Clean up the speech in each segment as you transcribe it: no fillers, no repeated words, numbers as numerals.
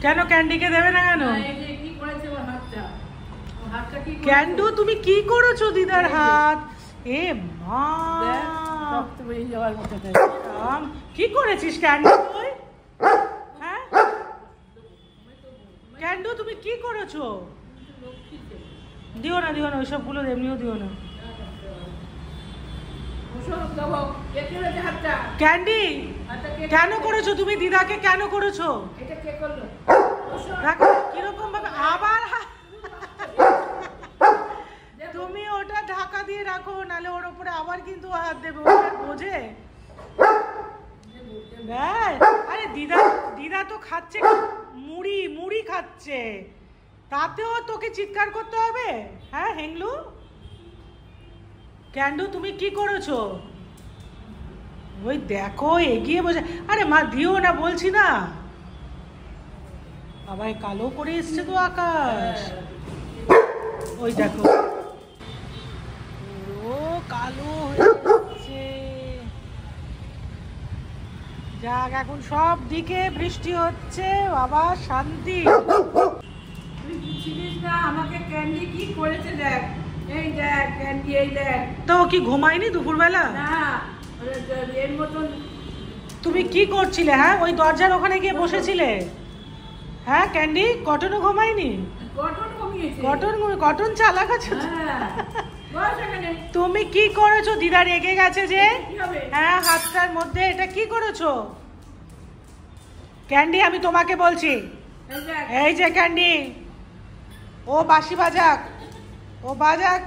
কেন ক্যান্ডিকে দেবে না কেন? ক্যান্ডু তুমি কি করেছো দিদার হাত? এ মা, কি করেছিস ক্যান্ডু তুই? হ্যাঁ ক্যান্ডু তুমি কি করেছো? দিও না ওইসব গুলো এমনিও দিও না। ক্যান্ডি কেন করেছো তুমি দিদাকে? কেন করেছো? কিরকম ভাবে আবার তুমি ওটা ঢাকা দিয়ে রাখো, নালে ওর উপরে আবার কিন্তু হাত দেবে। ওটা বোঝে? আরে দিদা তো খাচ্ছে মুড়ি খাচ্ছে, তাতেও তোকে চিৎকার করতে হবে? হ্যাঁ হেংলু, ক্যান্ডু তুমি কি করেছো? ওই দেখো এগিয়ে বসে। আরে মা দিও না বলছি না। আবার কালো করে এসছে তো আকাশ। ওই দেখো ও কালো হয়ে যাচ্ছে। যাক এখন সব দিকে বৃষ্টি হচ্ছে, বাবা শান্তি। তুই বুঝছিস না আমাকে ক্যান্ডি কি করেছে? দেখ এই দেখ ক্যান্ডি, এই দেখ। তো কি ঘুমায়নি দুপুরবেলা? না এর মতন। তুমি কি করছিলে? হ্যাঁ ওই দরজার ওখানে গিয়ে বসেছিলে? হ্যাঁ ক্যান্ডি কটনও ঘুমায়নি? কটন চালাক আছে। তুমি কি করেছো? দিদা রেগে গেছে যে। হ্যাঁ হাতটার মধ্যে এটা কি করেছো ক্যান্ডি? আমি তোমাকে বলছি, এই যে ক্যান্ডি ও বাঁশি বাজাক, ও বাজাক।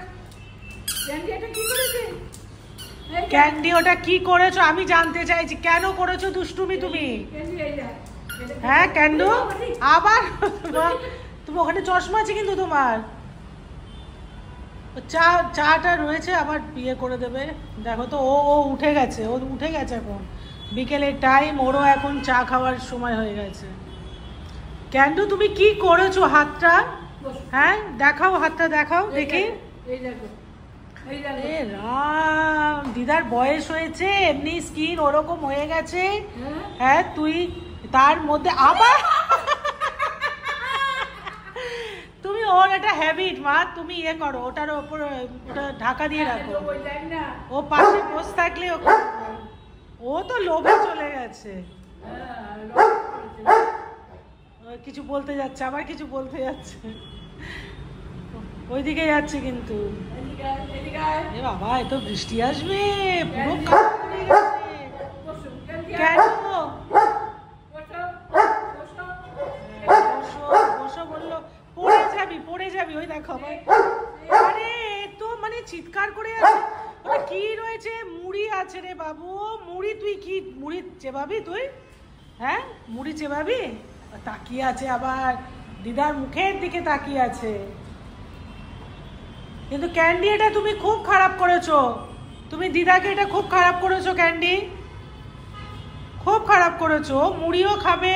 ক্যান্ডি ওটা কি করেছো আমি জানতে চাইছি। কেন করেছো দুষ্টুমি তুমি? হ্যাঁ ক্যান্ডু আবার তুমি ওখানে চশমা আছে কিন্তু তোমার। চাটা রয়েছে, আবার বিয়ে করে দেবে। দেখো তো ও উঠে গেছে, এখন বিকেলের টাইম, ওরও এখন চা খাওয়ার সময় হয়ে গেছে। ক্যান্ডু তুমি কি করেছো হাতটা? হ্যাঁ দেখাও হাতটা, দেখাও দেখি। রাম, দিদার বয়স হয়েছে, এমনি স্কিন ওরকম হয়ে গেছে। হ্যাঁ তুই তার মধ্যে আবার তুমি ওর একটা হ্যাবিট মা, তুমি ইয়ে করো ওটার ওপর, ওটা ঢাকা দিয়ে রাখো। ও পাশে বসে থাকলে ও তো লোভে চলে গেছে। কিছু বলতে যাচ্ছে, আবার কিছু বলতে যাচ্ছে, ওইদিকে যাচ্ছে কিন্তু। এ বাবা এত বৃষ্টি আসবে, পুরো কেন? বসো বললো, পড়ে যাবি। ওই দেখো আরে তো মানে চিৎকার করে আছে। ওটা কি রয়েছে? মুড়ি আছে রে বাবু। মুড়ি তুই কি মুড়ি চেবাবি তুই? হ্যাঁ মুড়ি চেবাবি? তাকিয়ে আছে আবার দিদার মুখের দিকে তাকিয়ে আছে। কিন্তু ক্যান্ডি এটা তুমি খুব খারাপ করেছো, তুমি দিদাকে এটা খুব খারাপ করেছো ক্যান্ডি, খুব খারাপ করেছো। মুড়িও খাবে,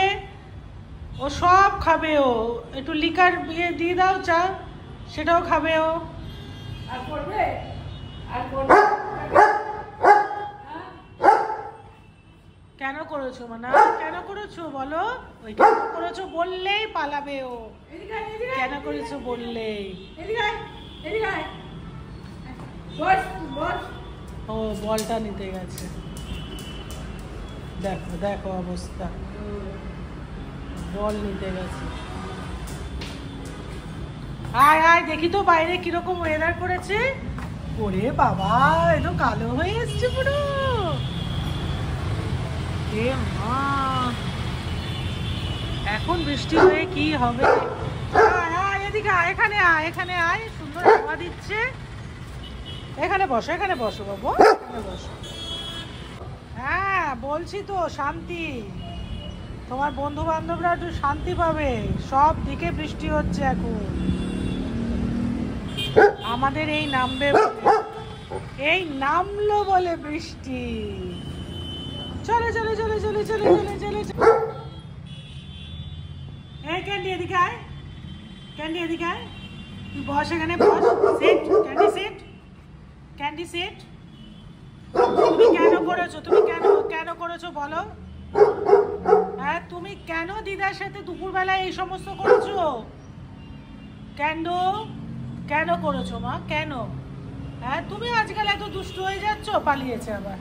ও সব খাবে। ও একটু লিকার দিয়ে দাও চা, সেটাও খাবে ও। আর করবে? কেন করেছো মানা? কেন করেছো বলো? ওই কেন করেছো বললেই পালাবে ও। কেন করেছো বললেই। ও বলটা নিতে গেছে। দেখো অবস্থা, বল নিতে গেছে। আয় দেখি তো বাইরে কিরকম ওয়েদার করেছে। ওরে বাবা এতো কালো হয়ে এসছে পুরো। এ মা, এখন বৃষ্টি হয়ে কি হবে? এদিকে এখানে আয়, সুন্দর হাওয়া দিচ্ছে। এখানে বসো বাবু, এখানে বসো। হ্যাঁ বলছি তো শান্তি, তোমার বন্ধু বান্ধবরা একটু শান্তি পাবে। সব দিকে বৃষ্টি হচ্ছে এখন, আমাদের এই নামলো বলে বৃষ্টি। চলে এই ক্যান্ডি এদিকে আয়, তুই বস এখানে, বস। Seat candy seat. তুমি কেন করেছো বলো? হ্যাঁ, তুমি কেন দিদার সাথে দুপুরবেলায় এই সমস্ত করেছো? কেন কেন করেছো মা, কেন? হ্যাঁ, তুমি আজকাল এত দুষ্ট হয়ে যাচ্ছ, পালিয়েছে আবার।